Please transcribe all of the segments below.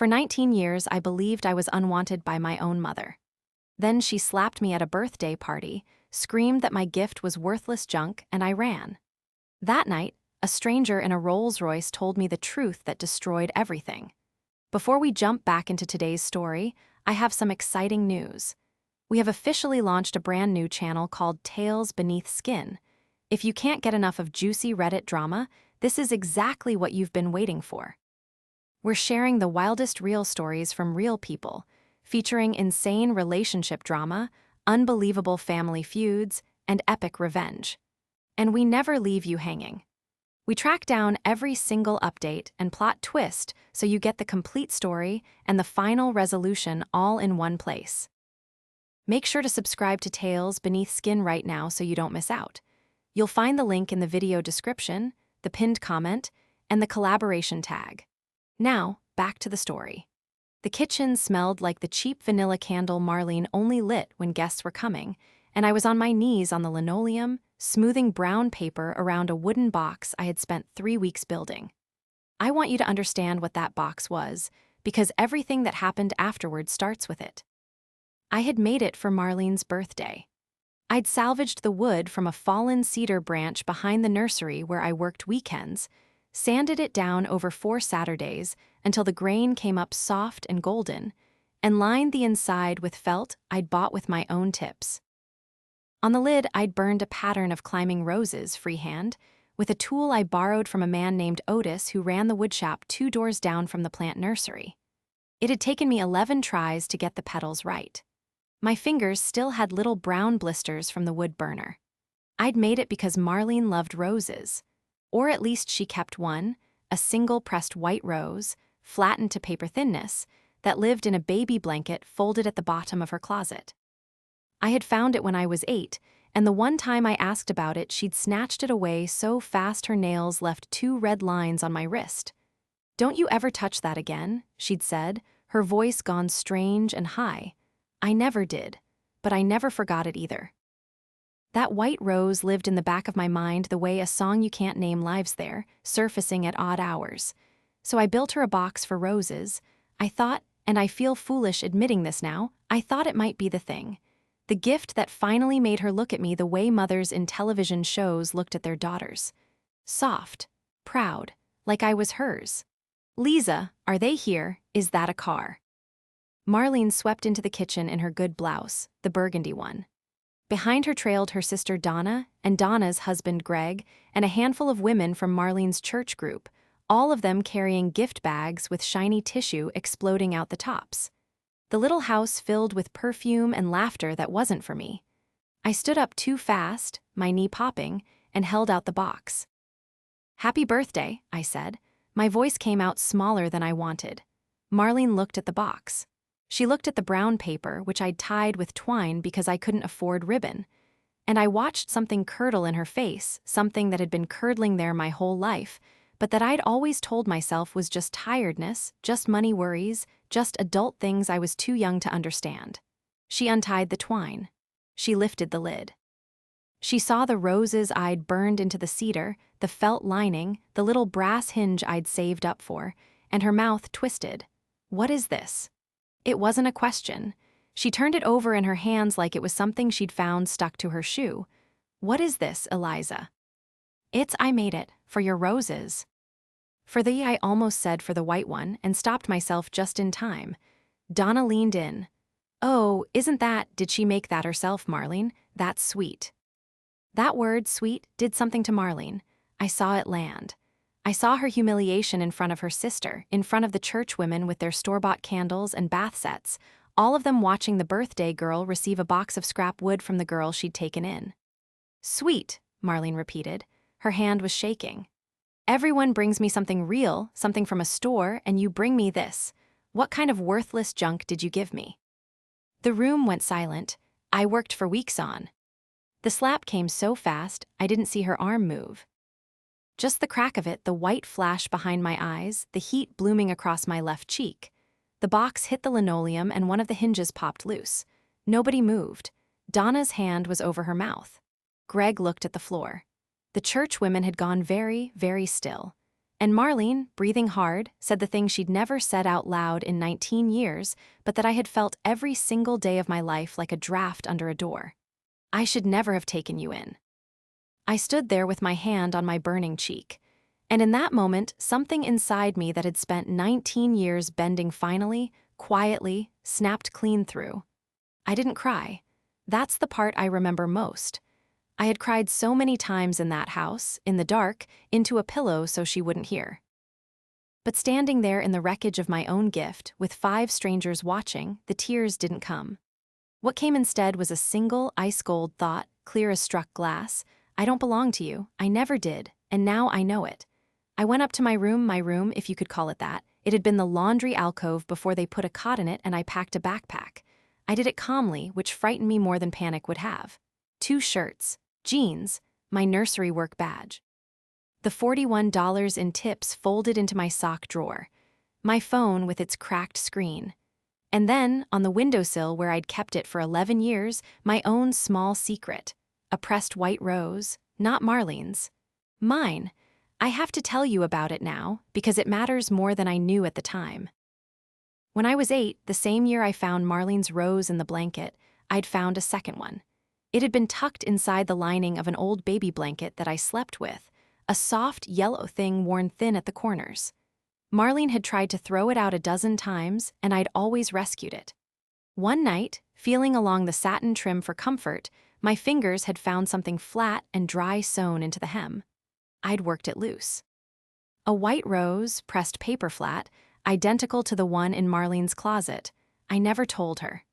For 19 years, I believed I was unwanted by my own mother. Then she slapped me at a birthday party, screamed that my gift was worthless junk, and I ran. That night, a stranger in a Rolls-Royce told me the truth that destroyed everything. Before we jump back into today's story, I have some exciting news. We have officially launched a brand new channel called Tales Beneath Skin. If you can't get enough of juicy Reddit drama, this is exactly what you've been waiting for. We're sharing the wildest real stories from real people, featuring insane relationship drama, unbelievable family feuds, and epic revenge. And we never leave you hanging. We track down every single update and plot twist so you get the complete story and the final resolution all in one place. Make sure to subscribe to Tales Beneath Skin right now so you don't miss out. You'll find the link in the video description, the pinned comment, and the collaboration tag. Now, back to the story. The kitchen smelled like the cheap vanilla candle Marlene only lit when guests were coming, and I was on my knees on the linoleum, smoothing brown paper around a wooden box I had spent 3 weeks building. I want you to understand what that box was, because everything that happened afterward starts with it. I had made it for Marlene's birthday. I'd salvaged the wood from a fallen cedar branch behind the nursery where I worked weekends, sanded it down over 4 Saturdays until the grain came up soft and golden, and lined the inside with felt I'd bought with my own tips. On the lid, I'd burned a pattern of climbing roses freehand with a tool I borrowed from a man named Otis who ran the woodshop 2 doors down from the plant nursery. It had taken me 11 tries to get the petals right. My fingers still had little brown blisters from the wood burner. I'd made it because Marlene loved roses. Or at least she kept one, a single pressed white rose, flattened to paper thinness, that lived in a baby blanket folded at the bottom of her closet. I had found it when I was 8, and the one time I asked about it, she'd snatched it away so fast her nails left 2 red lines on my wrist. "Don't you ever touch that again," she'd said, her voice gone strange and high. I never did, but I never forgot it either. That white rose lived in the back of my mind the way a song you can't name lives there, surfacing at odd hours. So I built her a box for roses. I thought, and I feel foolish admitting this now, I thought it might be the thing. The gift that finally made her look at me the way mothers in television shows looked at their daughters. Soft, proud, like I was hers. "Lisa, are they here? Is that a car?" Marlene swept into the kitchen in her good blouse, the burgundy one. Behind her trailed her sister Donna and Donna's husband Greg and a handful of women from Marlene's church group, all of them carrying gift bags with shiny tissue exploding out the tops. The little house filled with perfume and laughter that wasn't for me. I stood up too fast, my knee popping, and held out the box. "Happy birthday," I said. My voice came out smaller than I wanted. Marlene looked at the box. She looked at the brown paper, which I'd tied with twine because I couldn't afford ribbon. And I watched something curdle in her face, something that had been curdling there my whole life, but that I'd always told myself was just tiredness, just money worries, just adult things I was too young to understand. She untied the twine. She lifted the lid. She saw the roses I'd burned into the cedar, the felt lining, the little brass hinge I'd saved up for, and her mouth twisted. "What is this?" It wasn't a question. She turned it over in her hands like it was something she'd found stuck to her shoe. "What is this, Eliza?" I made it, for your roses." I almost said for the white one and stopped myself just in time. Donna leaned in. "Oh, did she make that herself, Marlene? That's sweet." That word, sweet, did something to Marlene. I saw it land. I saw her humiliation in front of her sister, in front of the church women with their store-bought candles and bath sets, all of them watching the birthday girl receive a box of scrap wood from the girl she'd taken in. "Sweet," Marlene repeated. Her hand was shaking. "Everyone brings me something real, something from a store, and you bring me this. What kind of worthless junk did you give me?" The room went silent. I worked for weeks on. The slap came so fast, I didn't see her arm move. Just the crack of it, the white flash behind my eyes, the heat blooming across my left cheek. The box hit the linoleum and one of the hinges popped loose. Nobody moved. Donna's hand was over her mouth. Greg looked at the floor. The church women had gone very, very still. And Marlene, breathing hard, said the thing she'd never said out loud in 19 years, but that I had felt every single day of my life like a draft under a door. I should never have taken you in. I stood there with my hand on my burning cheek. And in that moment, something inside me that had spent 19 years bending finally, quietly, snapped clean through. I didn't cry. That's the part I remember most. I had cried so many times in that house, in the dark, into a pillow so she wouldn't hear. But standing there in the wreckage of my own gift, with 5 strangers watching, the tears didn't come. What came instead was a single, ice-cold thought, clear as struck glass. I don't belong to you. I never did, and now I know it. I went up to my room, if you could call it that. It had been the laundry alcove before they put a cot in it, and I packed a backpack. I did it calmly, which frightened me more than panic would have. 2 shirts, jeans, my nursery work badge. The $41 in tips folded into my sock drawer. My phone with its cracked screen. And then, on the windowsill where I'd kept it for 11 years, my own small secret. A pressed white rose, not Marlene's. Mine. I have to tell you about it now, because it matters more than I knew at the time. When I was 8, the same year I found Marlene's rose in the blanket, I'd found a second one. It had been tucked inside the lining of an old baby blanket that I slept with, a soft yellow thing worn thin at the corners. Marlene had tried to throw it out a dozen times, and I'd always rescued it. One night, feeling along the satin trim for comfort, my fingers had found something flat and dry sewn into the hem. I'd worked it loose. A white rose, pressed paper flat, identical to the one in Marlene's closet. I never told her.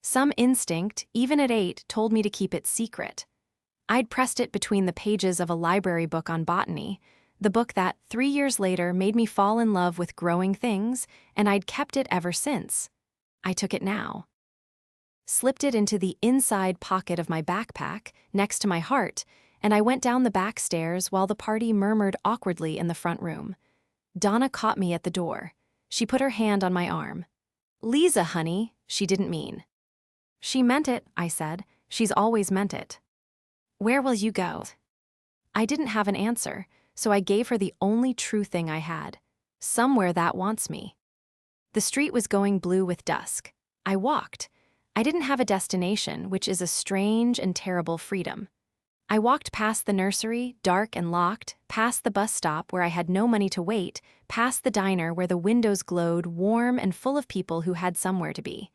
Some instinct, even at 8, told me to keep it secret. I'd pressed it between the pages of a library book on botany, the book that, 3 years later, made me fall in love with growing things, and I'd kept it ever since. I took it now. Slipped it into the inside pocket of my backpack, next to my heart, and I went down the back stairs while the party murmured awkwardly in the front room. Donna caught me at the door. She put her hand on my arm. "Lisa, honey," she didn't mean. "She meant it," I said. "She's always meant it." "Where will you go?" I didn't have an answer, so I gave her the only true thing I had. Somewhere that wants me. The street was going blue with dusk. I walked. I didn't have a destination, which is a strange and terrible freedom. I walked past the nursery, dark and locked, past the bus stop where I had no money to wait, past the diner where the windows glowed warm and full of people who had somewhere to be.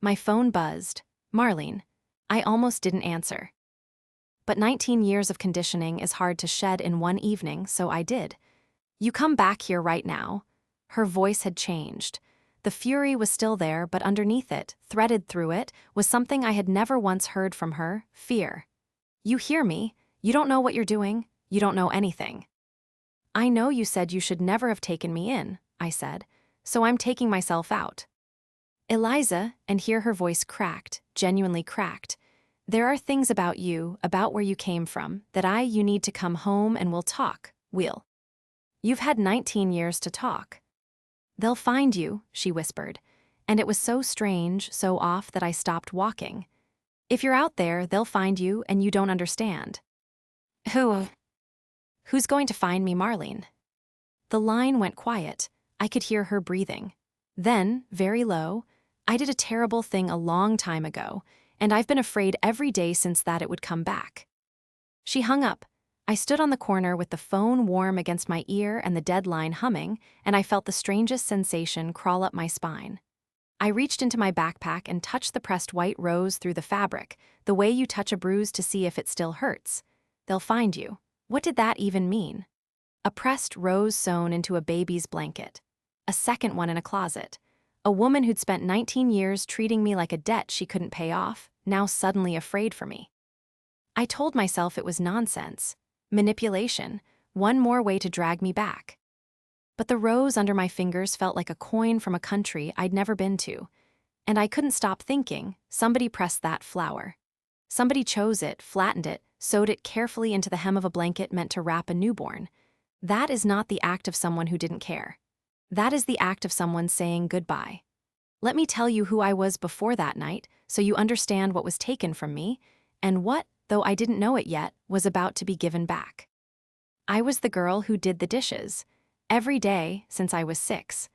My phone buzzed. Marlene. I almost didn't answer. But 19 years of conditioning is hard to shed in one evening, so I did. "You come back here right now." Her voice had changed. The fury was still there, but underneath it, threaded through it, was something I had never once heard from her: fear. "You hear me? You don't know what you're doing. You don't know anything." "I know you said you should never have taken me in," I said, "so I'm taking myself out." "Eliza," and here her voice cracked, genuinely cracked, "there are things about you, about where you came from, that you need to come home and we'll talk, You've had 19 years to talk." "They'll find you," she whispered, and it was so strange, so off that I stopped walking. "If you're out there, they'll find you and you don't understand." Who's going to find me, Marlene?" The line went quiet. I could hear her breathing. Then, very low, "I did a terrible thing a long time ago, and I've been afraid every day since that it would come back." She hung up. I stood on the corner with the phone warm against my ear and the deadline humming, and I felt the strangest sensation crawl up my spine. I reached into my backpack and touched the pressed white rose through the fabric, the way you touch a bruise to see if it still hurts. "They'll find you." What did that even mean? A pressed rose sewn into a baby's blanket. A second one in a closet. A woman who'd spent 19 years treating me like a debt she couldn't pay off, now suddenly afraid for me. I told myself it was nonsense. Manipulation. One more way to drag me back. But the rose under my fingers felt like a coin from a country I'd never been to. And I couldn't stop thinking, somebody pressed that flower. Somebody chose it, flattened it, sewed it carefully into the hem of a blanket meant to wrap a newborn. That is not the act of someone who didn't care. That is the act of someone saying goodbye. Let me tell you who I was before that night, so you understand what was taken from me, and what, though I didn't know it yet, was about to be given back. I was the girl who did the dishes. Every day, since I was 6.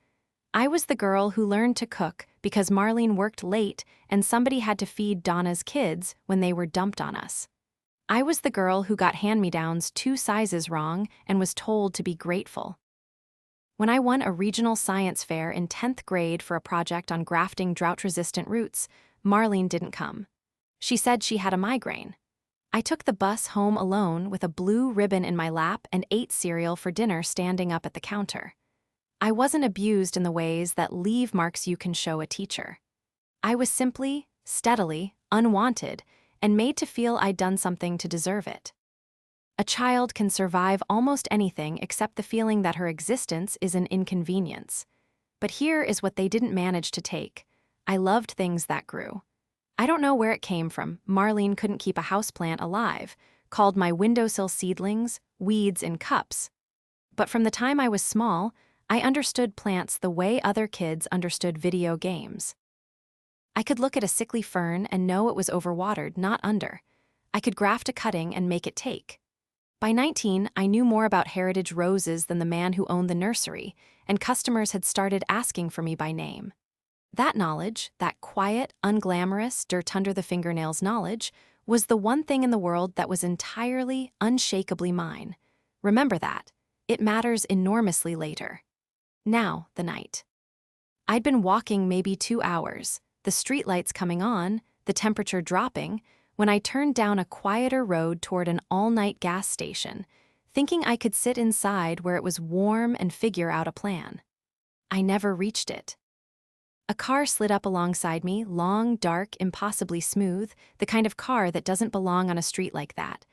I was the girl who learned to cook because Marlene worked late and somebody had to feed Donna's kids when they were dumped on us. I was the girl who got hand-me-downs 2 sizes wrong and was told to be grateful. When I won a regional science fair in 10th grade for a project on grafting drought-resistant roots, Marlene didn't come. She said she had a migraine. I took the bus home alone with a blue ribbon in my lap and ate cereal for dinner standing up at the counter. I wasn't abused in the ways that leave marks you can show a teacher. I was simply, steadily, unwanted, and made to feel I'd done something to deserve it. A child can survive almost anything except the feeling that her existence is an inconvenience. But here is what they didn't manage to take. I loved things that grew. I don't know where it came from. Marlene couldn't keep a houseplant alive, called my windowsill seedlings weeds in cups. But from the time I was small, I understood plants the way other kids understood video games. I could look at a sickly fern and know it was overwatered, not under. I could graft a cutting and make it take. By 19, I knew more about heritage roses than the man who owned the nursery, and customers had started asking for me by name. That knowledge, that quiet, unglamorous, dirt-under-the-fingernails knowledge, was the one thing in the world that was entirely, unshakably mine. Remember that. It matters enormously later. Now, the night. I'd been walking maybe 2 hours, the streetlights coming on, the temperature dropping, when I turned down a quieter road toward an all-night gas station, thinking I could sit inside where it was warm and figure out a plan. I never reached it. A car slid up alongside me, long, dark, impossibly smooth, the kind of car that doesn't belong on a street like that.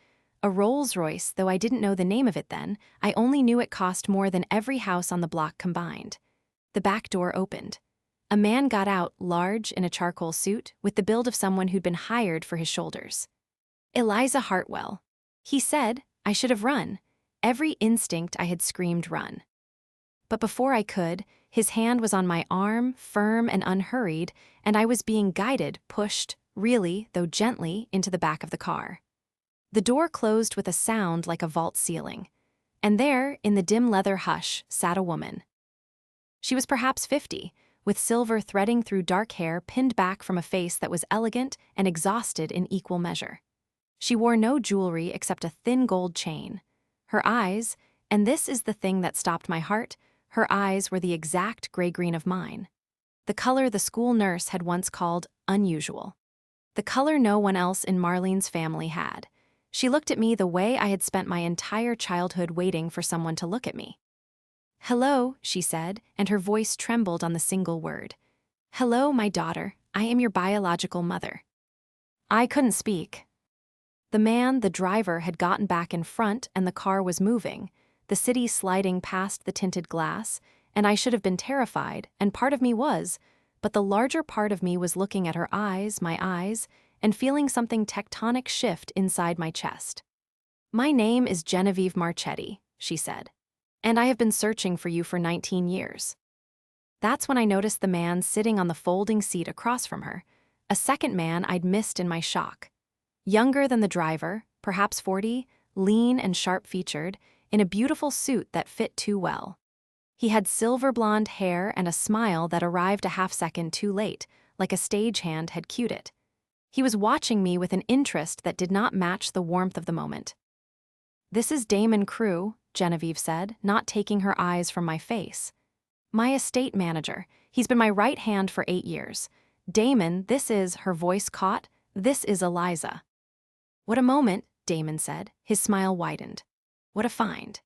A Rolls-Royce, though I didn't know the name of it then, I only knew it cost more than every house on the block combined. The back door opened. A man got out, large, in a charcoal suit, with the build of someone who'd been hired for his shoulders. Eliza Hartwell. He said I should have run. Every instinct I had screamed run. But before I could, his hand was on my arm, firm and unhurried, and I was being guided, pushed, really, though gently, into the back of the car. The door closed with a sound like a vault ceiling. And there, in the dim leather hush, sat a woman. She was perhaps 50, with silver threading through dark hair pinned back from a face that was elegant and exhausted in equal measure. She wore no jewelry except a thin gold chain. Her eyes, and this is the thing that stopped my heart, her eyes were the exact gray-green of mine. The color the school nurse had once called unusual. The color no one else in Marlene's family had. She looked at me the way I had spent my entire childhood waiting for someone to look at me. "Hello," she said, and her voice trembled on the single word. "Hello, my daughter. I am your biological mother." I couldn't speak. The man, the driver, had gotten back in front and the car was moving, the city sliding past the tinted glass, and I should have been terrified, and part of me was, but the larger part of me was looking at her eyes, my eyes, and feeling something tectonic shift inside my chest. "My name is Genevieve Marchetti," she said. "And I have been searching for you for 19 years. That's when I noticed the man sitting on the folding seat across from her, a second man I'd missed in my shock. Younger than the driver, perhaps 40, lean and sharp-featured, in a beautiful suit that fit too well. He had silver blonde hair and a smile that arrived a half-second too late, like a stagehand had cued it. He was watching me with an interest that did not match the warmth of the moment. "This is Damon Crew," Genevieve said, not taking her eyes from my face. "My estate manager. He's been my right hand for 8 years. Damon, this is," her voice caught, "this is Eliza." "What a moment," Damon said. His smile widened. "What a find."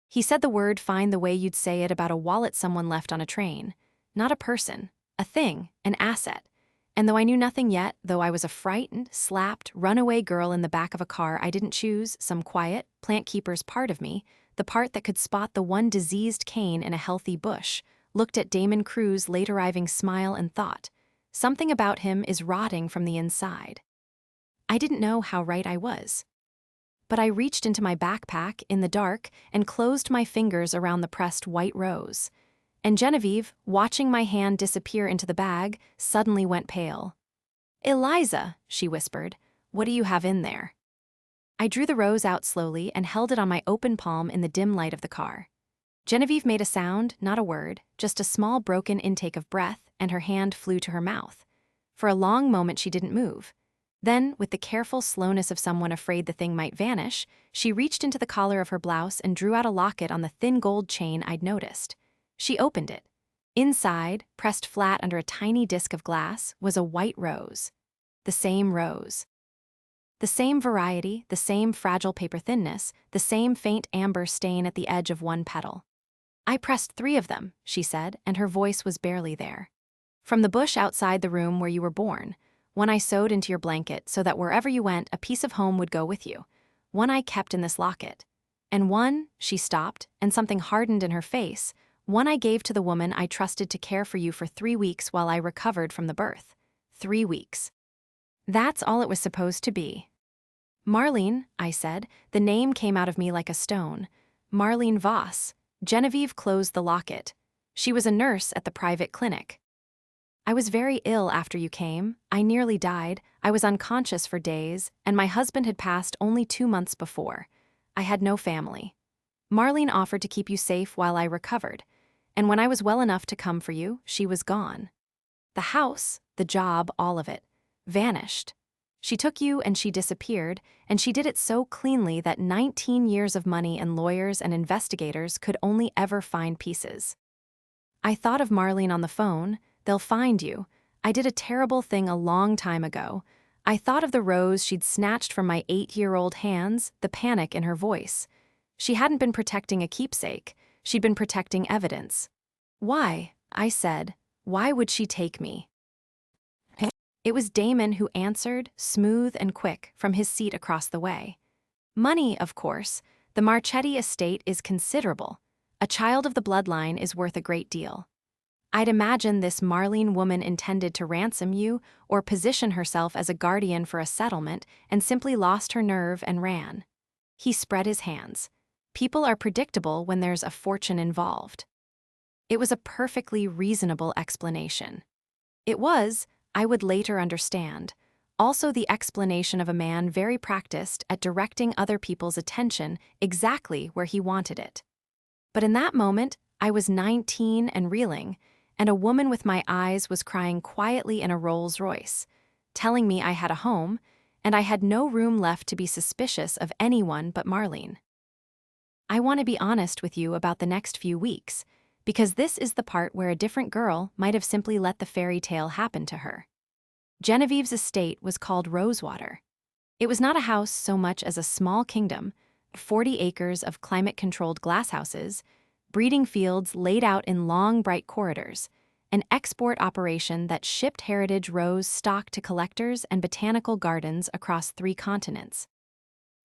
He said the word find the way you'd say it about a wallet someone left on a train. Not a person, a thing, an asset. And though I knew nothing yet, though I was a frightened, slapped, runaway girl in the back of a car I didn't choose, some quiet, plant keeper's part of me, the part that could spot the one diseased cane in a healthy bush, looked at Damon Crew's late-arriving smile and thought, something about him is rotting from the inside. I didn't know how right I was. But I reached into my backpack in the dark and closed my fingers around the pressed white rose. And Genevieve, watching my hand disappear into the bag, suddenly went pale. "Eliza," she whispered, "what do you have in there?" I drew the rose out slowly and held it on my open palm in the dim light of the car. Genevieve made a sound, not a word, just a small broken intake of breath, and her hand flew to her mouth. For a long moment she didn't move. Then, with the careful slowness of someone afraid the thing might vanish, she reached into the collar of her blouse and drew out a locket on the thin gold chain I'd noticed. She opened it. Inside, pressed flat under a tiny disc of glass, was a white rose. The same rose. The same variety, the same fragile paper thinness, the same faint amber stain at the edge of one petal. "I pressed 3 of them," she said, and her voice was barely there. "From the bush outside the room where you were born. One I sewed into your blanket so that wherever you went, a piece of home would go with you. One I kept in this locket. And one," she stopped, and something hardened in her face, "one I gave to the woman I trusted to care for you for 3 weeks while I recovered from the birth. 3 weeks. That's all it was supposed to be." "Marlene," I said. The name came out of me like a stone. "Marlene Voss." Genevieve closed the locket. She was a nurse at the private clinic. "I was very ill after you came. I nearly died. I was unconscious for days, and my husband had passed only 2 months before. I had no family. Marlene offered to keep you safe while I recovered, and when I was well enough to come for you, she was gone. The house, the job, all of it, vanished. She took you and she disappeared, and she did it so cleanly that 19 years of money and lawyers and investigators could only ever find pieces. I thought of Marlene on the phone. They'll find you. I did a terrible thing a long time ago. I thought of the rose she'd snatched from my 8-year-old hands, the panic in her voice. She hadn't been protecting a keepsake. She'd been protecting evidence. "Why?" I said. "Why would she take me?" It was Damon who answered, smooth and quick, from his seat across the way. "Money, of course. The Marchetti estate is considerable. A child of the bloodline is worth a great deal. I'd imagine this Marlene woman intended to ransom you or position herself as a guardian for a settlement and simply lost her nerve and ran." He spread his hands. "People are predictable when there's a fortune involved." It was a perfectly reasonable explanation. It was, I would later understand, also the explanation of a man very practiced at directing other people's attention exactly where he wanted it. But in that moment, I was 19 and reeling, and a woman with my eyes was crying quietly in a Rolls-Royce, telling me I had a home, and I had no room left to be suspicious of anyone but Marlene. I want to be honest with you about the next few weeks, because this is the part where a different girl might have simply let the fairy tale happen to her. Genevieve's estate was called Rosewater. It was not a house so much as a small kingdom, 40 acres of climate-controlled glasshouses, breeding fields laid out in long, bright corridors, an export operation that shipped heritage rose stock to collectors and botanical gardens across 3 continents.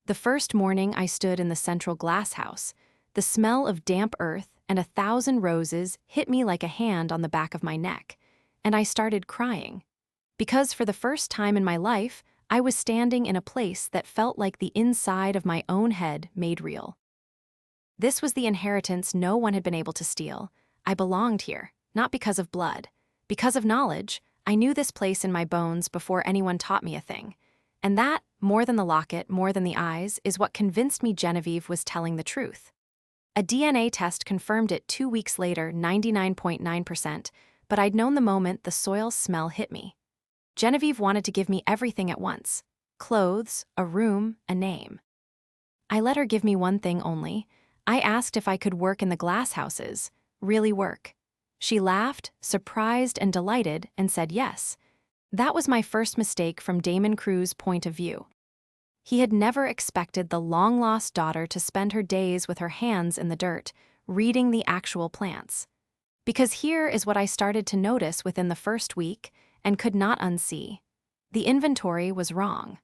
The first morning I stood in the central glasshouse, the smell of damp earth and 1,000 roses hit me like a hand on the back of my neck, and I started crying. Because for the first time in my life, I was standing in a place that felt like the inside of my own head made real. This was the inheritance no one had been able to steal. I belonged here, not because of blood. Because of knowledge, I knew this place in my bones before anyone taught me a thing. And that, more than the locket, more than the eyes, is what convinced me Genevieve was telling the truth. A DNA test confirmed it 2 weeks later, 99.9%, but I'd known the moment the soil smell hit me. Genevieve wanted to give me everything at once: clothes, a room, a name. I let her give me one thing only. I asked if I could work in the glasshouses, really work. She laughed, surprised and delighted, and said yes. That was my first mistake from Damon Crew's point of view. He had never expected the long-lost daughter to spend her days with her hands in the dirt, reading the actual plants. Because here is what I started to notice within the first week and could not unsee. The inventory was wrong.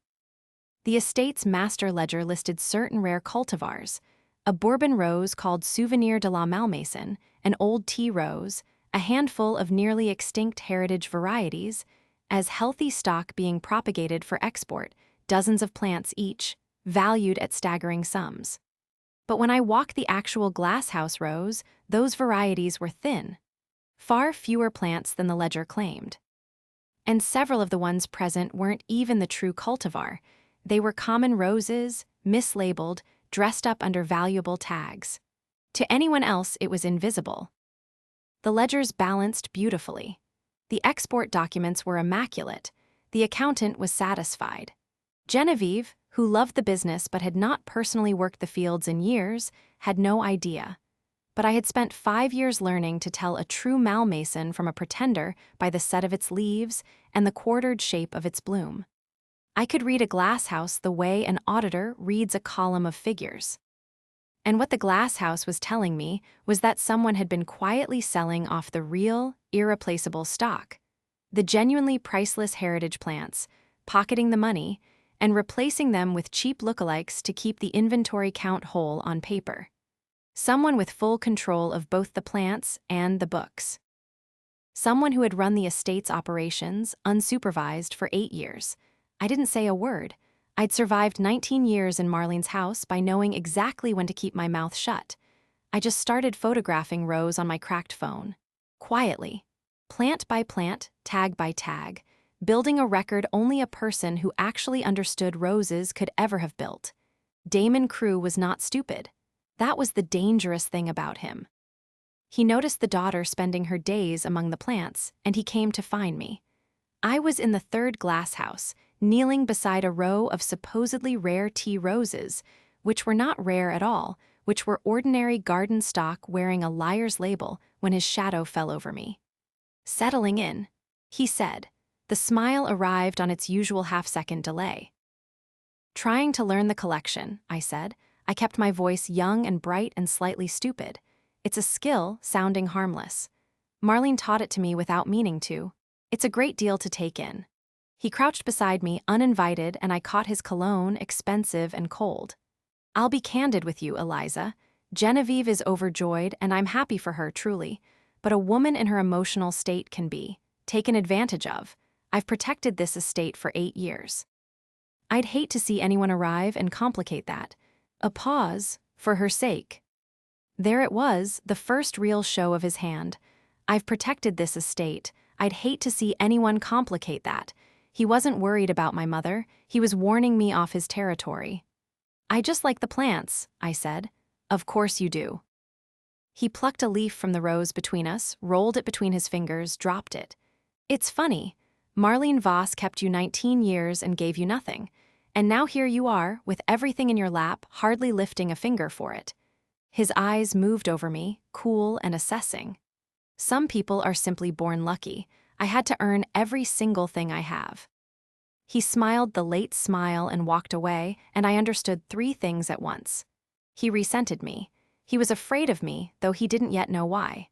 The estate's master ledger listed certain rare cultivars: a Bourbon rose called Souvenir de la Malmaison, an old tea rose, a handful of nearly extinct heritage varieties, as healthy stock being propagated for export, dozens of plants each, valued at staggering sums. But when I walked the actual glasshouse rows, those varieties were thin. Far fewer plants than the ledger claimed. And several of the ones present weren't even the true cultivar. They were common roses, mislabeled, dressed up under valuable tags. To anyone else, it was invisible. The ledgers balanced beautifully. The export documents were immaculate. The accountant was satisfied. Genevieve, who loved the business but had not personally worked the fields in years, had no idea. But I had spent 5 years learning to tell a true malmason from a pretender by the set of its leaves and the quartered shape of its bloom. I could read a glass house the way an auditor reads a column of figures. And what the glass house was telling me was that someone had been quietly selling off the real, irreplaceable stock, the genuinely priceless heritage plants, pocketing the money, and replacing them with cheap lookalikes to keep the inventory count whole on paper. Someone with full control of both the plants and the books. Someone who had run the estate's operations, unsupervised, for 8 years. I didn't say a word. I'd survived 19 years in Marlene's house by knowing exactly when to keep my mouth shut. I just started photographing rows on my cracked phone. Quietly. Plant by plant, tag by tag. Building a record only a person who actually understood roses could ever have built. Damon Crew was not stupid. That was the dangerous thing about him. He noticed the daughter spending her days among the plants, and he came to find me. I was in the third glass house, kneeling beside a row of supposedly rare tea roses, which were not rare at all, which were ordinary garden stock wearing a liar's label when his shadow fell over me. "Settling in," he said. The smile arrived on its usual half-second delay. "Trying to learn the collection," I said. I kept my voice young and bright and slightly stupid. It's a skill, sounding harmless. Marlene taught it to me without meaning to. It's a great deal to take in. He crouched beside me, uninvited, and I caught his cologne, expensive and cold. "I'll be candid with you, Eliza. Genevieve is overjoyed, and I'm happy for her, truly. But a woman in her emotional state can be taken advantage of. I've protected this estate for 8 years. I'd hate to see anyone arrive and complicate that." A pause, for her sake. There it was, the first real show of his hand. "I've protected this estate. I'd hate to see anyone complicate that." He wasn't worried about my mother. He was warning me off his territory. "I just like the plants," I said. "Of course you do." He plucked a leaf from the rose between us, rolled it between his fingers, dropped it. "It's funny. Marlene Voss kept you 19 years and gave you nothing. And now here you are, with everything in your lap, hardly lifting a finger for it." His eyes moved over me, cool and assessing. "Some people are simply born lucky. I had to earn every single thing I have." He smiled the late smile and walked away, and I understood 3 things at once. He resented me. He was afraid of me, though he didn't yet know why.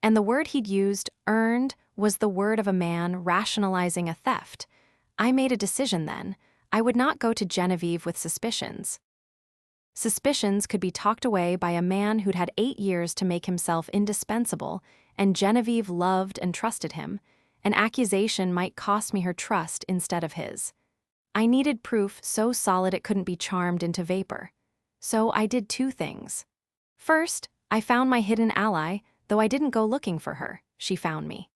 And the word he'd used, earned, was the word of a man rationalizing a theft. I made a decision then. I would not go to Genevieve with suspicions. Suspicions could be talked away by a man who'd had 8 years to make himself indispensable, and Genevieve loved and trusted him. An accusation might cost me her trust instead of his. I needed proof so solid it couldn't be charmed into vapor. So I did 2 things. First, I found my hidden ally, though I didn't go looking for her. She found me.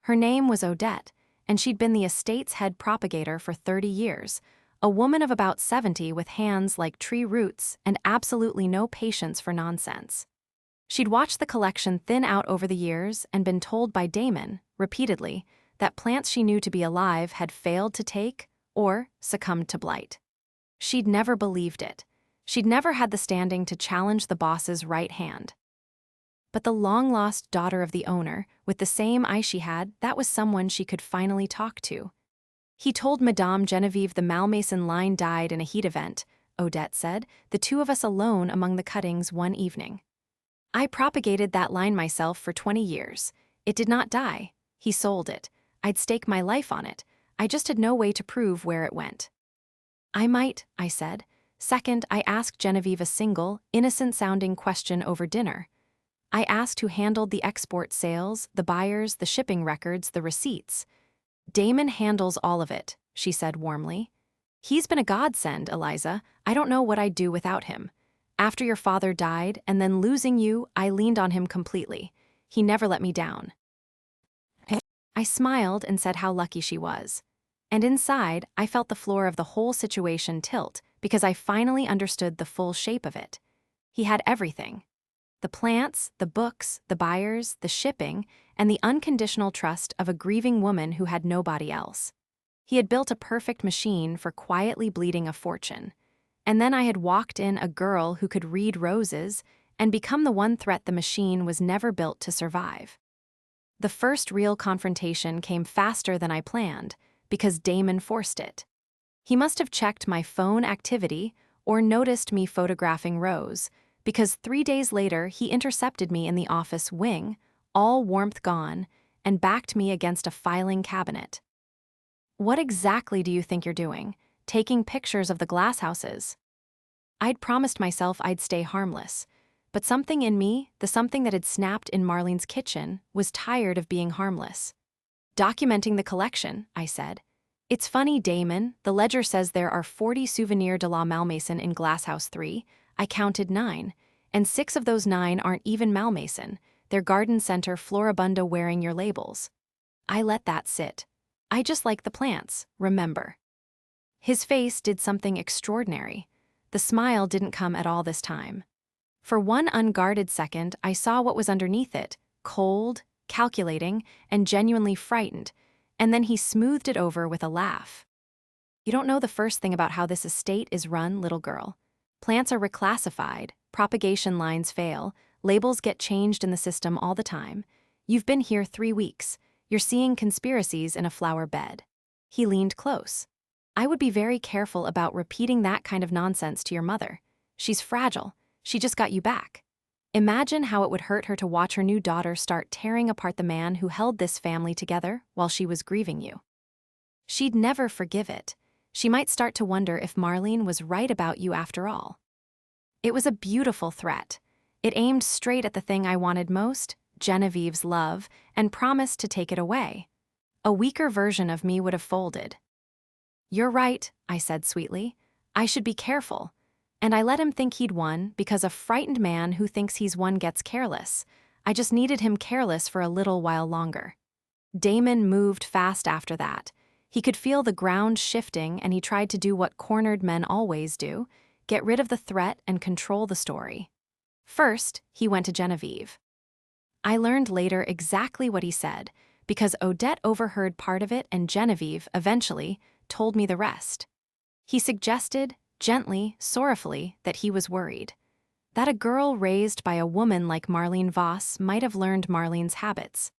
Her name was Odette, and she'd been the estate's head propagator for 30 years, a woman of about 70 with hands like tree roots and absolutely no patience for nonsense. She'd watched the collection thin out over the years and been told by Damon, repeatedly, that plants she knew to be alive had failed to take or succumbed to blight. She'd never believed it. She'd never had the standing to challenge the boss's right hand. But the long-lost daughter of the owner, with the same eye she had, that was someone she could finally talk to. "He told Madame Genevieve the Malmaison line died in a heat event," Odette said, "the 2 of us alone among the cuttings one evening. I propagated that line myself for 20 years. It did not die. He sold it. I'd stake my life on it. I just had no way to prove where it went." "I might," I said. Second, I asked Genevieve a single, innocent-sounding question over dinner. I asked who handled the export sales, the buyers, the shipping records, the receipts. "Damon handles all of it," she said warmly. "He's been a godsend, Eliza. I don't know what I'd do without him. After your father died, and then losing you, I leaned on him completely. He never let me down." I smiled and said how lucky she was. And inside, I felt the floor of the whole situation tilt, because I finally understood the full shape of it. He had everything. The plants, the books, the buyers, the shipping, and the unconditional trust of a grieving woman who had nobody else. He had built a perfect machine for quietly bleeding a fortune. And then I had walked in a girl who could read roses and become the one threat the machine was never built to survive. The first real confrontation came faster than I planned, because Damon forced it. He must have checked my phone activity or noticed me photographing Rose, because 3 days later he intercepted me in the office wing, all warmth gone, and backed me against a filing cabinet. "What exactly do you think you're doing? Taking pictures of the glasshouses?" I'd promised myself I'd stay harmless, but something in me, the something that had snapped in Marlene's kitchen, was tired of being harmless. "Documenting the collection," I said. "It's funny, Damon, the ledger says there are 40 Souvenirs de la Malmaison in Glasshouse 3. I counted 9, and 6 of those 9 aren't even Malmaison. They're garden center Floribunda wearing your labels." I let that sit. I just like the plants, remember. His face did something extraordinary. The smile didn't come at all this time. For one unguarded second, I saw what was underneath it, cold, calculating, and genuinely frightened, and then he smoothed it over with a laugh. "You don't know the first thing about how this estate is run, little girl. Plants are reclassified, propagation lines fail, labels get changed in the system all the time. You've been here 3 weeks. You're seeing conspiracies in a flower bed." He leaned close. "I would be very careful about repeating that kind of nonsense to your mother. She's fragile. She just got you back. Imagine how it would hurt her to watch her new daughter start tearing apart the man who held this family together while she was grieving you. She'd never forgive it. She might start to wonder if Marlene was right about you after all." It was a beautiful threat. It aimed straight at the thing I wanted most, Genevieve's love, and promised to take it away. A weaker version of me would have folded. "You're right," I said sweetly. "I should be careful." And I let him think he'd won, because a frightened man who thinks he's won gets careless. I just needed him careless for a little while longer. Damon moved fast after that. He could feel the ground shifting, and he tried to do what cornered men always do: get rid of the threat and control the story. First, he went to Genevieve. I learned later exactly what he said, because Odette overheard part of it and Genevieve, eventually, told me the rest. He suggested, gently, sorrowfully, that he was worried. That a girl raised by a woman like Marlene Voss might have learned Marlene's habits.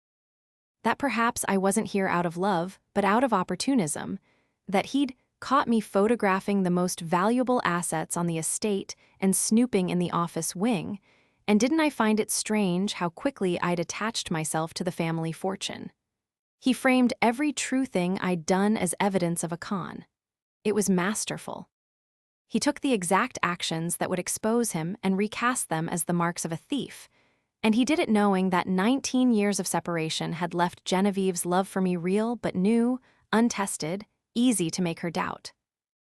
That perhaps I wasn't here out of love, but out of opportunism. That he'd caught me photographing the most valuable assets on the estate and snooping in the office wing, and didn't I find it strange how quickly I'd attached myself to the family fortune? He framed every true thing I'd done as evidence of a con. It was masterful. He took the exact actions that would expose him and recast them as the marks of a thief, and he did it knowing that 19 years of separation had left Genevieve's love for me real but new, untested, easy to make her doubt.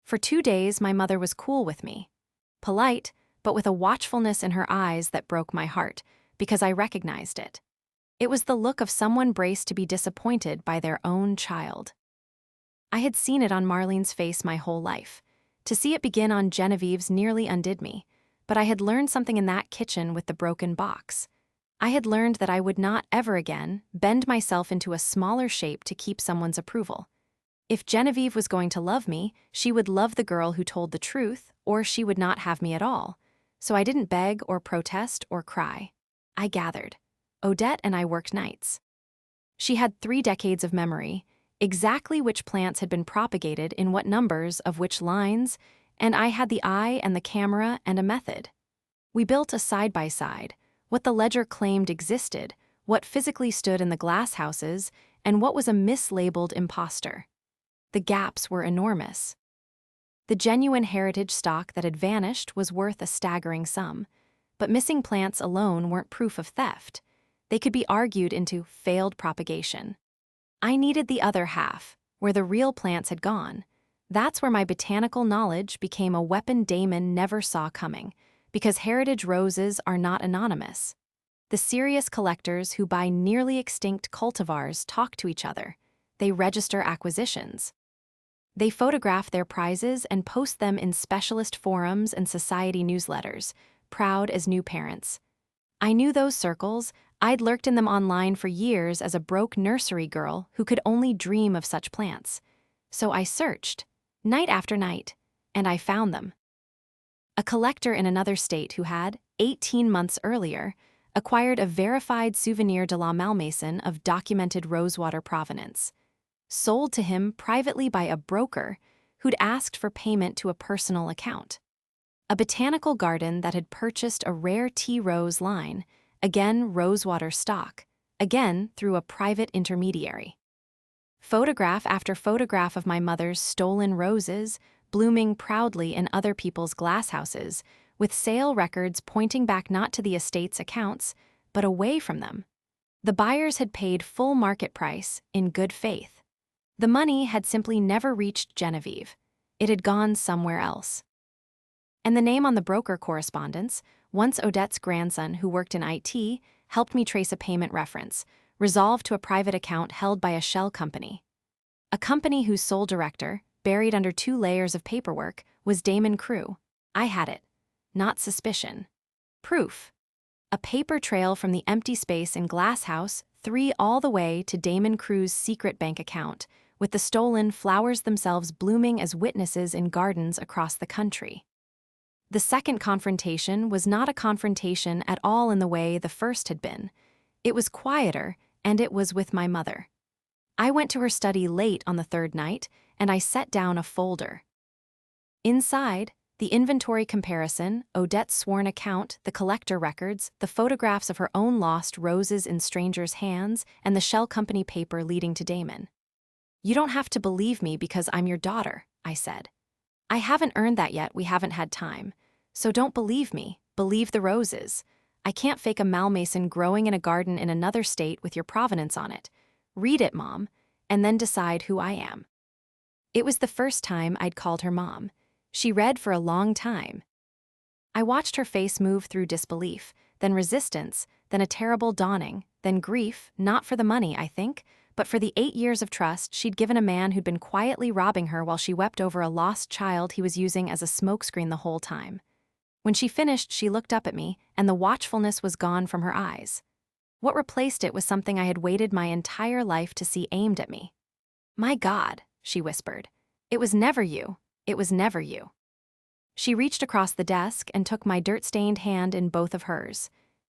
For 2 days my mother was cool with me. Polite, but with a watchfulness in her eyes that broke my heart, because I recognized it. It was the look of someone braced to be disappointed by their own child. I had seen it on Marlene's face my whole life. To see it begin on Genevieve's nearly undid me, but I had learned something in that kitchen with the broken box. I had learned that I would not ever again bend myself into a smaller shape to keep someone's approval. If Genevieve was going to love me, she would love the girl who told the truth, or she would not have me at all. So I didn't beg or protest or cry. I gathered. Odette and I worked nights. She had 3 decades of memory, exactly which plants had been propagated in what numbers of which lines, and I had the eye and the camera and a method. We built a side-by-side, what the ledger claimed existed, what physically stood in the glass houses, and what was a mislabeled imposter. The gaps were enormous. The genuine heritage stock that had vanished was worth a staggering sum, but missing plants alone weren't proof of theft. They could be argued into failed propagation. I needed the other half, where the real plants had gone. That's where my botanical knowledge became a weapon Damon never saw coming, because heritage roses are not anonymous. The serious collectors who buy nearly extinct cultivars talk to each other. They register acquisitions. They photograph their prizes and post them in specialist forums and society newsletters, proud as new parents. I knew those circles. I'd lurked in them online for years as a broke nursery girl who could only dream of such plants. So I searched, night after night, and I found them. A collector in another state who had, 18 months earlier, acquired a verified souvenir de la Malmaison of documented rosewater provenance, sold to him privately by a broker who'd asked for payment to a personal account. A botanical garden that had purchased a rare tea rose line, again rosewater stock, again through a private intermediary. Photograph after photograph of my mother's stolen roses, blooming proudly in other people's glasshouses, with sale records pointing back not to the estate's accounts, but away from them. The buyers had paid full market price, in good faith. The money had simply never reached Genevieve. It had gone somewhere else. And the name on the broker correspondence, once Odette's grandson who worked in IT, helped me trace a payment reference, resolved to a private account held by a shell company. A company whose sole director, buried under 2 layers of paperwork, was Damon Crew. I had it. Not suspicion. Proof. A paper trail from the empty space in Glass House 3 all the way to Damon Crew's secret bank account, with the stolen flowers themselves blooming as witnesses in gardens across the country. The second confrontation was not a confrontation at all in the way the first had been. It was quieter, and it was with my mother. I went to her study late on the 3rd night, and I set down a folder. Inside, the inventory comparison, Odette's sworn account, the collector records, the photographs of her own lost roses in strangers' hands, and the shell company paper leading to Damon. "You don't have to believe me because I'm your daughter," I said. "I haven't earned that yet, we haven't had time. So don't believe me, believe the roses. I can't fake a Malmaison growing in a garden in another state with your provenance on it. Read it, Mom, and then decide who I am." It was the first time I'd called her Mom. She read for a long time. I watched her face move through disbelief, then resistance, then a terrible dawning, then grief, not for the money, I think, but for the 8 years of trust she'd given a man who'd been quietly robbing her while she wept over a lost child he was using as a smokescreen the whole time. When she finished, she looked up at me, and the watchfulness was gone from her eyes. What replaced it was something I had waited my entire life to see aimed at me. "My God," she whispered. "It was never you. It was never you." She reached across the desk and took my dirt-stained hand in both of hers.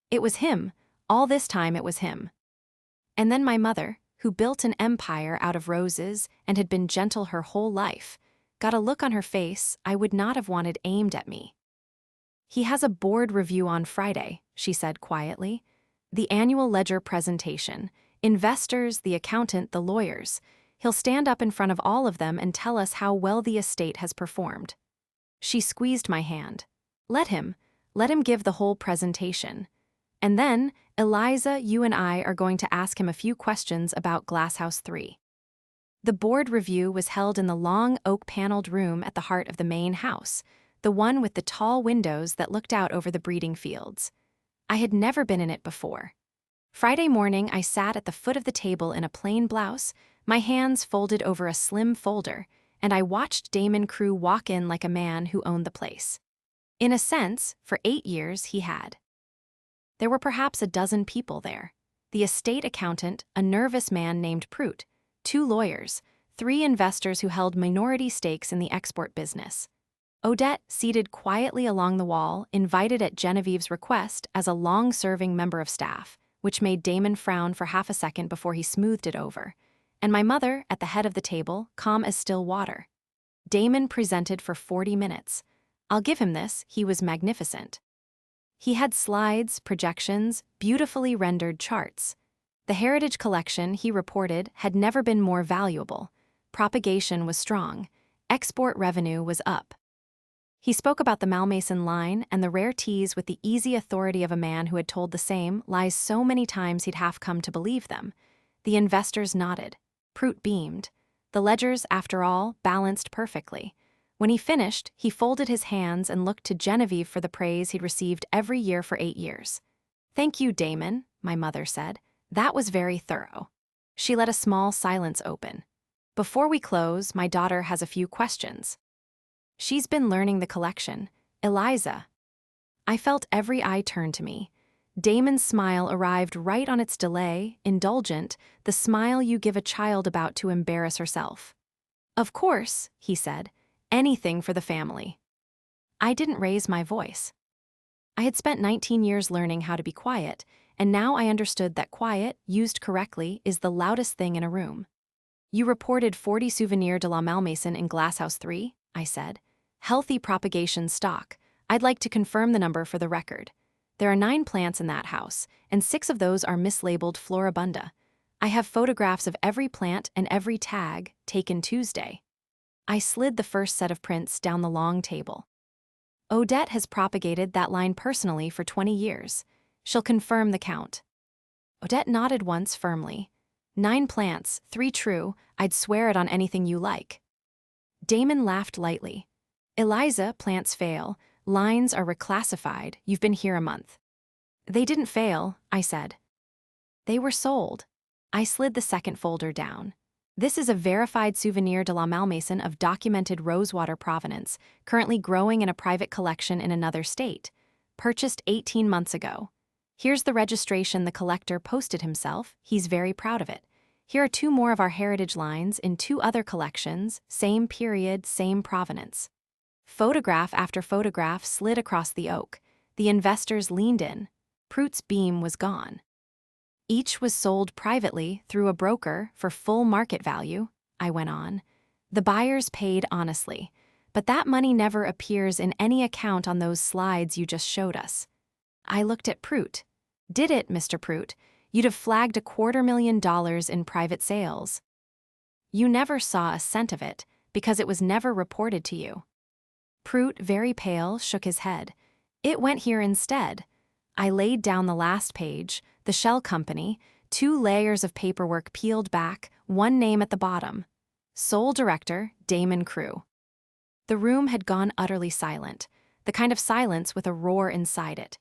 It was him. All this time it was him. And then my mother, who built an empire out of roses and had been gentle her whole life, got a look on her face I would not have wanted aimed at me. "He has a board review on Friday," she said quietly. "The annual ledger presentation. Investors, the accountant, the lawyers. He'll stand up in front of all of them and tell us how well the estate has performed." She squeezed my hand. Let him give the whole presentation. And then, Eliza, you and I are going to ask him a few questions about Glasshouse 3. The board review was held in the long oak-paneled room at the heart of the main house, the one with the tall windows that looked out over the breeding fields. I had never been in it before. Friday morning, I sat at the foot of the table in a plain blouse, my hands folded over a slim folder, and I watched Damon Crew walk in like a man who owned the place. In a sense, for 8 years he had. There were perhaps a dozen people there. The estate accountant, a nervous man named Prout, 2 lawyers, 3 investors who held minority stakes in the export business. Odette, seated quietly along the wall, invited at Genevieve's request as a long-serving member of staff, which made Damon frown for half a second before he smoothed it over, and my mother, at the head of the table, calm as still water. Damon presented for 40 minutes. I'll give him this, he was magnificent. He had slides, projections, beautifully rendered charts. The heritage collection, he reported, had never been more valuable. Propagation was strong. Export revenue was up. He spoke about the Malmaison line and the rare teas with the easy authority of a man who had told the same lies so many times he'd half come to believe them. The investors nodded. Prout beamed. The ledgers, after all, balanced perfectly. When he finished, he folded his hands and looked to Genevieve for the praise he'd received every year for 8 years. "Thank you, Damon," my mother said. "That was very thorough." She let a small silence open. "Before we close, my daughter has a few questions." "She's been learning the collection. Eliza." I felt every eye turn to me. Damon's smile arrived right on its delay, indulgent, the smile you give a child about to embarrass herself. "Of course," he said, "anything for the family." I didn't raise my voice. I had spent 19 years learning how to be quiet, and now I understood that quiet, used correctly, is the loudest thing in a room. "You reported 40 Souvenir de la Malmaison in Glasshouse 3, I said. "Healthy propagation stock. I'd like to confirm the number for the record. There are 9 plants in that house, and 6 of those are mislabeled Floribunda. I have photographs of every plant and every tag, taken Tuesday." I slid the first set of prints down the long table. "Odette has propagated that line personally for 20 years. She'll confirm the count." Odette nodded once firmly. "9 plants, 3 true, I'd swear it on anything you like." Damon laughed lightly. "Eliza, plants fail. Lines are reclassified. You've been here a month." "They didn't fail," I said. "They were sold." I slid the second folder down. "This is a verified Souvenir de la Malmaison of documented rosewater provenance, currently growing in a private collection in another state. Purchased 18 months ago. Here's the registration the collector posted himself. He's very proud of it. Here are 2 more of our heritage lines in 2 other collections, same period, same provenance." Photograph after photograph slid across the oak. The investors leaned in. Prout's beam was gone. "Each was sold privately through a broker for full market value," I went on. "The buyers paid honestly, but that money never appears in any account on those slides you just showed us." I looked at Prout. "Did it, Mr. Prout? You'd have flagged $250,000 in private sales." "You never saw a cent of it, because it was never reported to you." Prout, very pale, shook his head. "It went here instead." I laid down the last page, the shell company, 2 layers of paperwork peeled back, 1 name at the bottom. Sole director, Damon Crew. The room had gone utterly silent, the kind of silence with a roar inside it.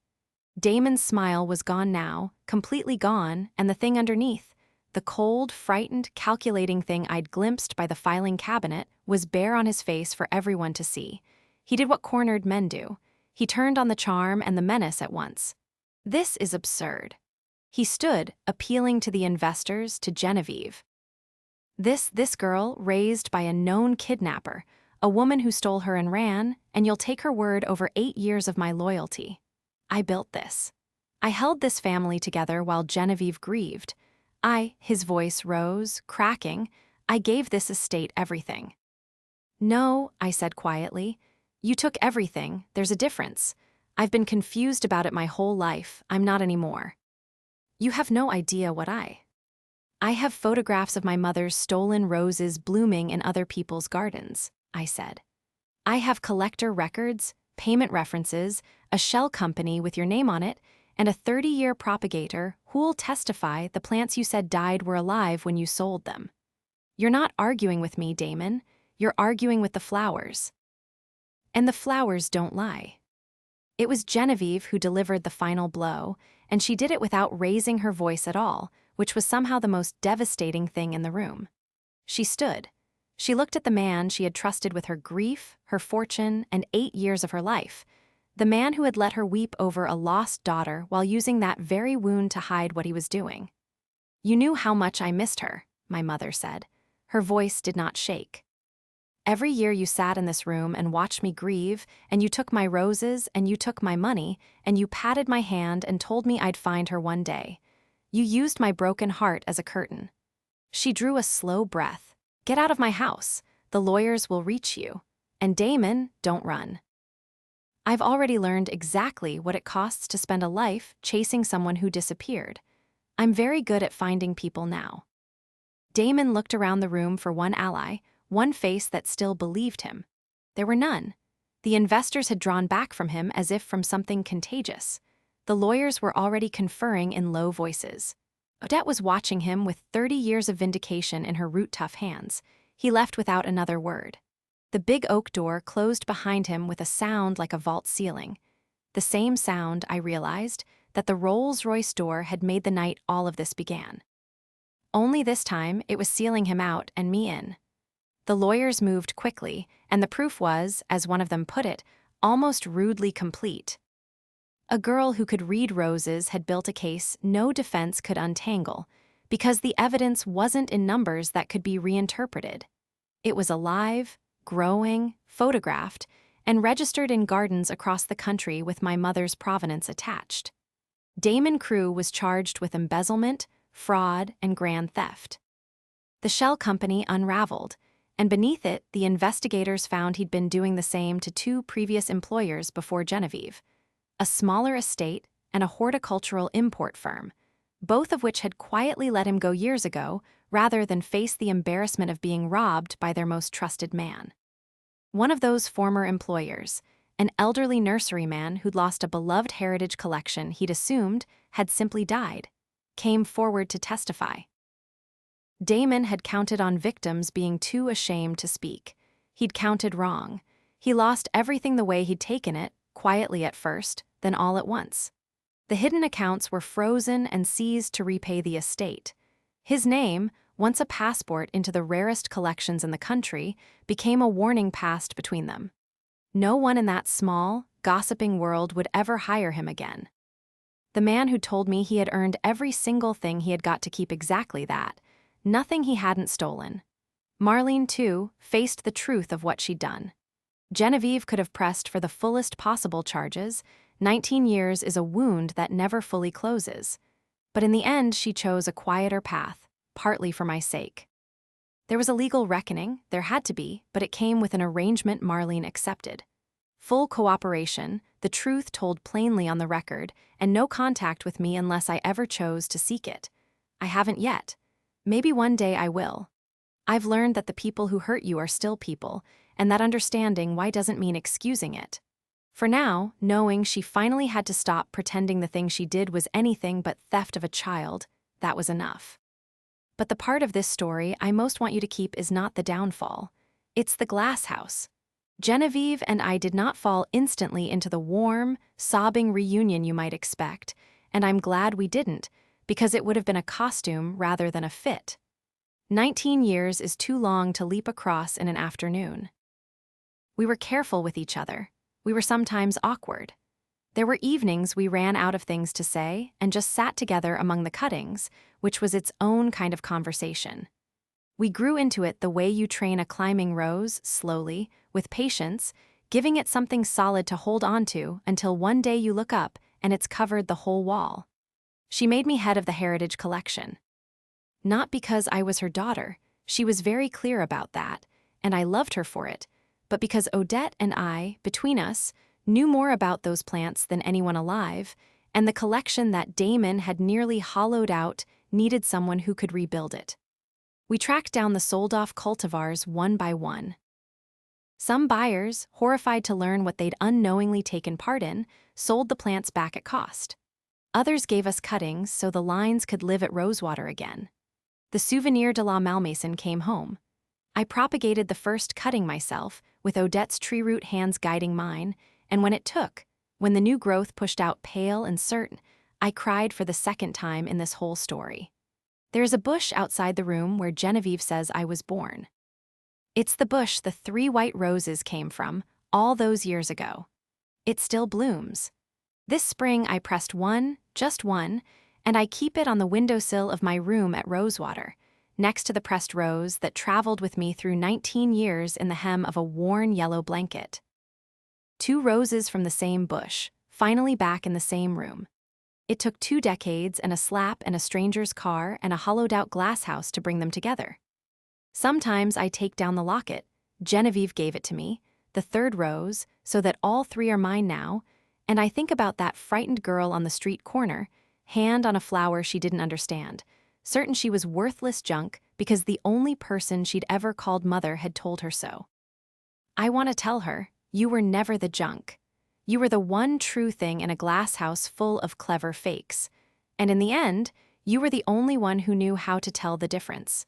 Damon's smile was gone now, completely gone, and the thing underneath, the cold, frightened, calculating thing I'd glimpsed by the filing cabinet, was bare on his face for everyone to see. He did what cornered men do. He turned on the charm and the menace at once. "This is absurd." He stood, appealing to the investors, to Genevieve. This girl, raised by a known kidnapper, a woman who stole her and ran, and you'll take her word over 8 years of my loyalty. I built this. I held this family together while Genevieve grieved. His voice rose, cracking, I gave this estate everything." "No," I said quietly. "You took everything, there's a difference. I've been confused about it my whole life, I'm not anymore." "You have no idea what I have photographs of my mother's stolen roses blooming in other people's gardens," I said. "I have collector records, payment references, a shell company with your name on it, and a 30-year propagator who'll testify the plants you said died were alive when you sold them." "You're not arguing with me, Damon. You're arguing with the flowers." "And the flowers don't lie." It was Genevieve who delivered the final blow, and she did it without raising her voice at all, which was somehow the most devastating thing in the room. She stood. She looked at the man she had trusted with her grief, her fortune, and 8 years of her life, the man who had let her weep over a lost daughter while using that very wound to hide what he was doing. "You knew how much I missed her," my mother said. Her voice did not shake. "Every year you sat in this room and watched me grieve, and you took my roses, and you took my money, and you patted my hand and told me I'd find her one day. You used my broken heart as a curtain." She drew a slow breath. "Get out of my house. The lawyers will reach you. And Damon, don't run. I've already learned exactly what it costs to spend a life chasing someone who disappeared. I'm very good at finding people now." Damon looked around the room for one ally, one face that still believed him. There were none. The investors had drawn back from him as if from something contagious. The lawyers were already conferring in low voices. Odette was watching him with 30 years of vindication in her root-tough hands. He left without another word. The big oak door closed behind him with a sound like a vault ceiling. The same sound, I realized, that the Rolls-Royce door had made the night all of this began. Only this time, it was sealing him out and me in. The lawyers moved quickly, and the proof was, as one of them put it, almost rudely complete. A girl who could read roses had built a case no defense could untangle, because the evidence wasn't in numbers that could be reinterpreted. It was alive, growing, photographed, and registered in gardens across the country with my mother's provenance attached. Damon Crew was charged with embezzlement, fraud, and grand theft. The shell company unraveled, and beneath it, the investigators found he'd been doing the same to two previous employers before Genevieve, a smaller estate and a horticultural import firm, both of which had quietly let him go years ago rather than face the embarrassment of being robbed by their most trusted man. One of those former employers, an elderly nurseryman who'd lost a beloved heritage collection he'd assumed had simply died, came forward to testify. Damon had counted on victims being too ashamed to speak. He'd counted wrong. He lost everything the way he'd taken it, quietly at first, then all at once. The hidden accounts were frozen and seized to repay the estate. His name, once a passport into the rarest collections in the country, became a warning passed between them. No one in that small, gossiping world would ever hire him again. The man who told me he had earned every single thing he had got to keep exactly that, nothing he hadn't stolen. Marlene, too, faced the truth of what she'd done. Genevieve could have pressed for the fullest possible charges. 19 years is a wound that never fully closes. But in the end, she chose a quieter path, partly for my sake. There was a legal reckoning, there had to be, but it came with an arrangement Marlene accepted. Full cooperation, the truth told plainly on the record, and no contact with me unless I ever chose to seek it. I haven't yet. Maybe one day I will. I've learned that the people who hurt you are still people, and that understanding why doesn't mean excusing it. For now, knowing she finally had to stop pretending the thing she did was anything but theft of a child, that was enough. But the part of this story I most want you to keep is not the downfall. It's the glass house. Genevieve and I did not fall instantly into the warm, sobbing reunion you might expect, and I'm glad we didn't, because it would have been a costume rather than a fit. 19 years is too long to leap across in an afternoon. We were careful with each other. We were sometimes awkward. There were evenings we ran out of things to say and just sat together among the cuttings, which was its own kind of conversation. We grew into it the way you train a climbing rose, slowly, with patience, giving it something solid to hold on to until one day you look up and it's covered the whole wall. She made me head of the heritage collection. Not because I was her daughter, she was very clear about that, and I loved her for it, but because Odette and I, between us, knew more about those plants than anyone alive, and the collection that Damon had nearly hollowed out needed someone who could rebuild it. We tracked down the sold-off cultivars one by one. Some buyers, horrified to learn what they'd unknowingly taken part in, sold the plants back at cost. Others gave us cuttings so the lines could live at Rosewater again. The Souvenir de la Malmaison came home. I propagated the first cutting myself, with Odette's tree root hands guiding mine, and when it took, when the new growth pushed out pale and certain, I cried for the second time in this whole story. There's a bush outside the room where Genevieve says I was born. It's the bush the 3 white roses came from, all those years ago. It still blooms. This spring I pressed one, just one, and I keep it on the windowsill of my room at Rosewater, next to the pressed rose that traveled with me through 19 years in the hem of a worn yellow blanket. 2 roses from the same bush, finally back in the same room. It took 2 decades and a slap and a stranger's car and a hollowed-out glass house to bring them together. Sometimes I take down the locket. Genevieve gave it to me, the 3rd rose, so that all 3 are mine now, and I think about that frightened girl on the street corner, hand on a flower she didn't understand, certain she was worthless junk because the only person she'd ever called mother had told her so. I want to tell her, you were never the junk. You were the one true thing in a glass house full of clever fakes. And in the end, you were the only one who knew how to tell the difference.